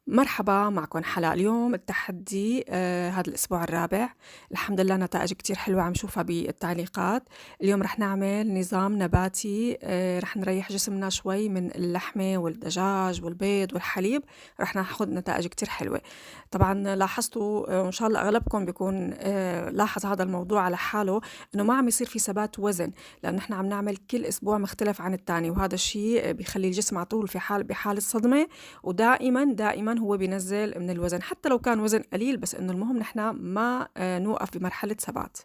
مرحبا معكم حلا. اليوم التحدي هذا الأسبوع الرابع. الحمد لله نتائج كتير حلوة عم شوفها بالتعليقات. اليوم رح نعمل نظام نباتي، رح نريح جسمنا شوي من اللحمة والدجاج والبيض والحليب. رح ناخد نتائج كتير حلوة. طبعا لاحظتوا وإن شاء الله أغلبكم بيكون لاحظ هذا الموضوع على حاله، إنه ما عم يصير في ثبات وزن، لأن نحن عم نعمل كل أسبوع مختلف عن التاني، وهذا الشيء بيخلي الجسم على طول بحالة صدمة، ودائما هو بينزل من الوزن حتى لو كان وزن قليل، بس إنه المهم نحن ما نوقف بمرحلة ثبات.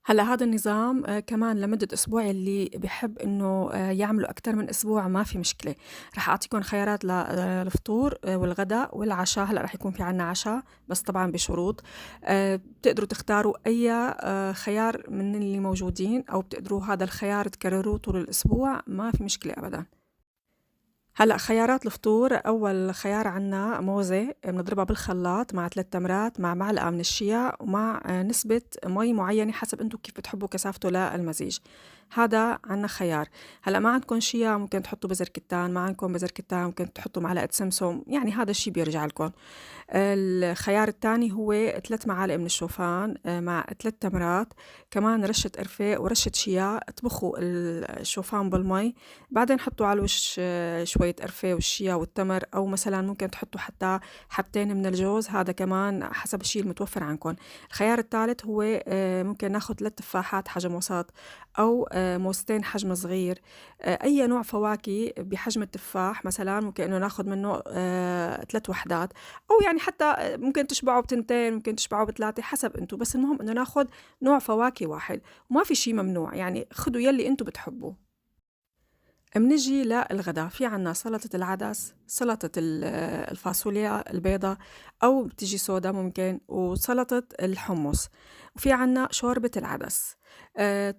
هلا هذا النظام كمان لمدة أسبوع، اللي بحب إنه يعملوا أكتر من أسبوع ما في مشكلة. رح أعطيكم خيارات للفطور والغداء والعشاء. هلا رح يكون في عنا عشاء بس طبعا بشروط. بتقدروا تختاروا أي خيار من اللي موجودين، أو بتقدروا هذا الخيار تكرروه طول الأسبوع، ما في مشكلة أبدا. هلأ خيارات الفطور، أول خيار عنا موزة بنضربها بالخلاط مع 3 تمرات مع معلقة من الشيا ومع نسبة مي معينة حسب انتو كيف بتحبوا كثافته للمزيج. هذا عنا خيار. هلأ ما عندكم شيا ممكن تحطوا بذر كتان، ما عندكم بذر كتان ممكن تحطوا معلقة سمسم، يعني هذا الشي بيرجع لكم. الخيار الثاني هو 3 معالق من الشوفان مع 3 تمرات، كمان رشة قرفة ورشة شيا. اطبخوا الشوفان بالمي، بعدين حطوا على الوش شوية قرفة والشيا والتمر، أو مثلا ممكن تحطوا حتى حبتين من الجوز، هذا كمان حسب الشيء المتوفر عندكم. الخيار الثالث هو ممكن ناخد 3 تفاحات حجم وسط، أو موزتين حجم صغير. أي نوع فواكه بحجم التفاح مثلا ممكن إنه ناخد منه 3 وحدات، أو يعني حتى ممكن تشبعوا بتنتين، ممكن تشبعوا بثلاثة، حسب انتو. بس المهم إنه ناخد نوع فواكه واحد، وما في شي ممنوع، يعني خدوا يلي انتو بتحبوه. منجي للغداء، في عنا سلطة العدس، سلطة الفاصوليا البيضة، أو بتيجي سودا ممكن، وسلطة الحمص، وفي عنا شوربة العدس. آه،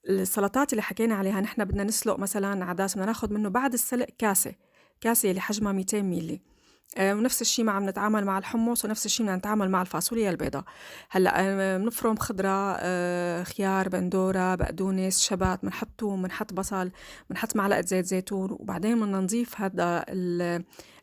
السلطات اللي حكينا عليها، نحن بدنا نسلق مثلا عدس، بدنا ناخد منه بعد السلق كاسة اللي حجمها 200 ميلي. ونفس الشيء عم نتعامل مع الحمص، ونفس الشيء بدنا نتعامل مع الفاصوليا البيضاء. هلا بنفرم خضرة، خيار، بندورة، بقدونس، شبت، بنحط ثوم، بنحط بصل، بنحط معلقة زيت زيتون، وبعدين بدنا نضيف هذا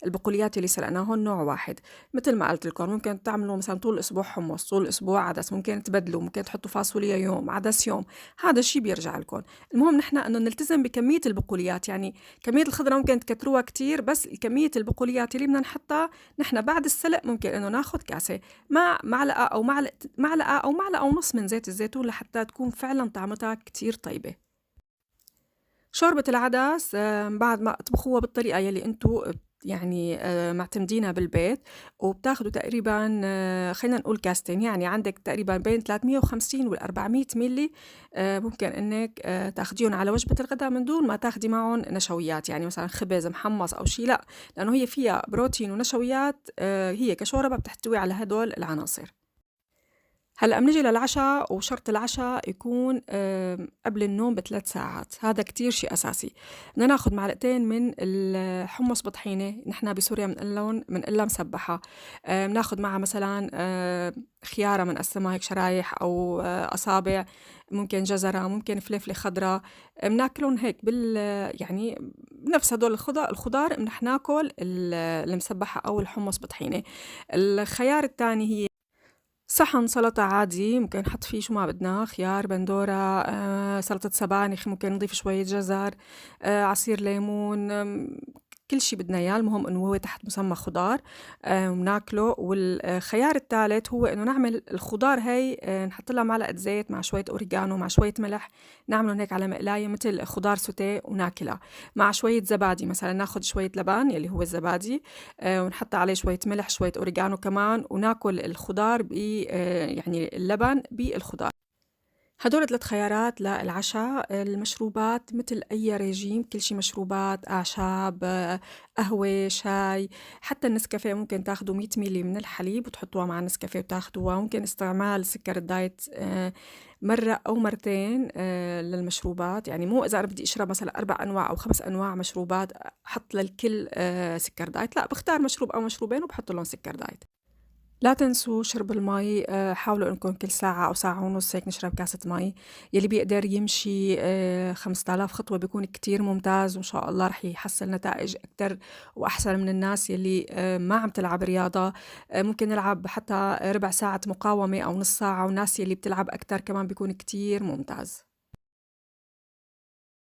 البقوليات اللي سلقناهن نوع واحد. مثل ما قلت لكم ممكن تعملوا مثلا طول الأسبوع حمص، طول الأسبوع عدس، ممكن تبدلوا، ممكن تحطوا فاصوليا يوم عدس يوم، هذا الشيء بيرجع لكم. المهم نحن إنه نلتزم بكمية البقوليات، يعني كمية الخضرة ممكن تكتروها كتير، بس كمية البقوليات اللي بدنا نحطها نحن بعد السلق ممكن إنه ناخد كاسة مع معلقة أو معلقة ونص من زيت الزيتون، لحتى تكون فعلا طعمتها كتير طيبة. شوربة العدس بعد ما اطبخوها بالطريقة يلي انتو يعني معتمدينها بالبيت، وبتاخدوا تقريبا خلينا نقول كاستين، يعني عندك تقريبا بين 350 وال 400 ملي. ممكن انك تاخديهم على وجبة الغداء من دون ما تاخدي معهم نشويات، يعني مثلا خبز محمص او شيء، لا، لانه هي فيها بروتين ونشويات، هي كشوربة بتحتوي على هدول العناصر. هلأ بنيجي للعشاء، وشرط العشاء يكون قبل النوم ب3 ساعات، هذا كتير شيء أساسي. بدنا ناخد معلقتين من الحمص بطحينة، نحن بسوريا بنقلها مسبحة. بناخد معها مثلا خيارة بنقسمها هيك شرايح أو أصابع، ممكن جزرة، ممكن فلفلة خضراء. بناكلهم هيك يعني نفس هدول الخضار رح ناكل المسبحة أو الحمص بطحينة. الخيار الثاني هي صحن سلطة عادي، ممكن نحط فيه شو ما بدنا، خيار، بندورة، سلطة سبانخ، ممكن نضيف شوية جزر، عصير ليمون، كل شي بدنا إياه، المهم إنه هو تحت مسمى خضار. وناكله. والخيار الثالث هو إنه نعمل الخضار هاي، نحط لها معلقة زيت مع شوية أوريجانو مع شوية ملح، نعملهم هيك على مقلاية مثل خضار سوتيه، وناكلها مع شوية زبادي. مثلا ناخد شوية لبن يلي هو الزبادي، ونحط عليه شوية ملح، شوية أوريجانو كمان، وناكل الخضار يعني اللبن بالخضار. هدول 3 خيارات للعشاء. المشروبات مثل أي ريجيم، كل شي مشروبات، أعشاب، قهوة، شاي، حتى النسكافيه ممكن تاخدوا 100 ميلي من الحليب وتحطوها مع النسكافيه وتاخدوها. ممكن استعمال سكر الدايت مرة أو مرتين للمشروبات، يعني مو إذا أنا بدي أشرب مثلا 4 أنواع أو 5 أنواع مشروبات أحط للكل سكر دايت، لا، بختار مشروب أو مشروبين وبحط لهم سكر دايت. لا تنسوا شرب المي، حاولوا إنكم كل ساعة أو ساعة ونص هيك نشرب كاسة مي. يلي بيقدر يمشي 5000 خطوة بيكون كتير ممتاز، وإن شاء الله رح يحصل نتائج أكتر وأحسن من الناس يلي ما عم تلعب رياضة. ممكن نلعب حتى ربع ساعة مقاومة أو نص ساعة، والناس يلي بتلعب أكتر كمان بيكون كتير ممتاز.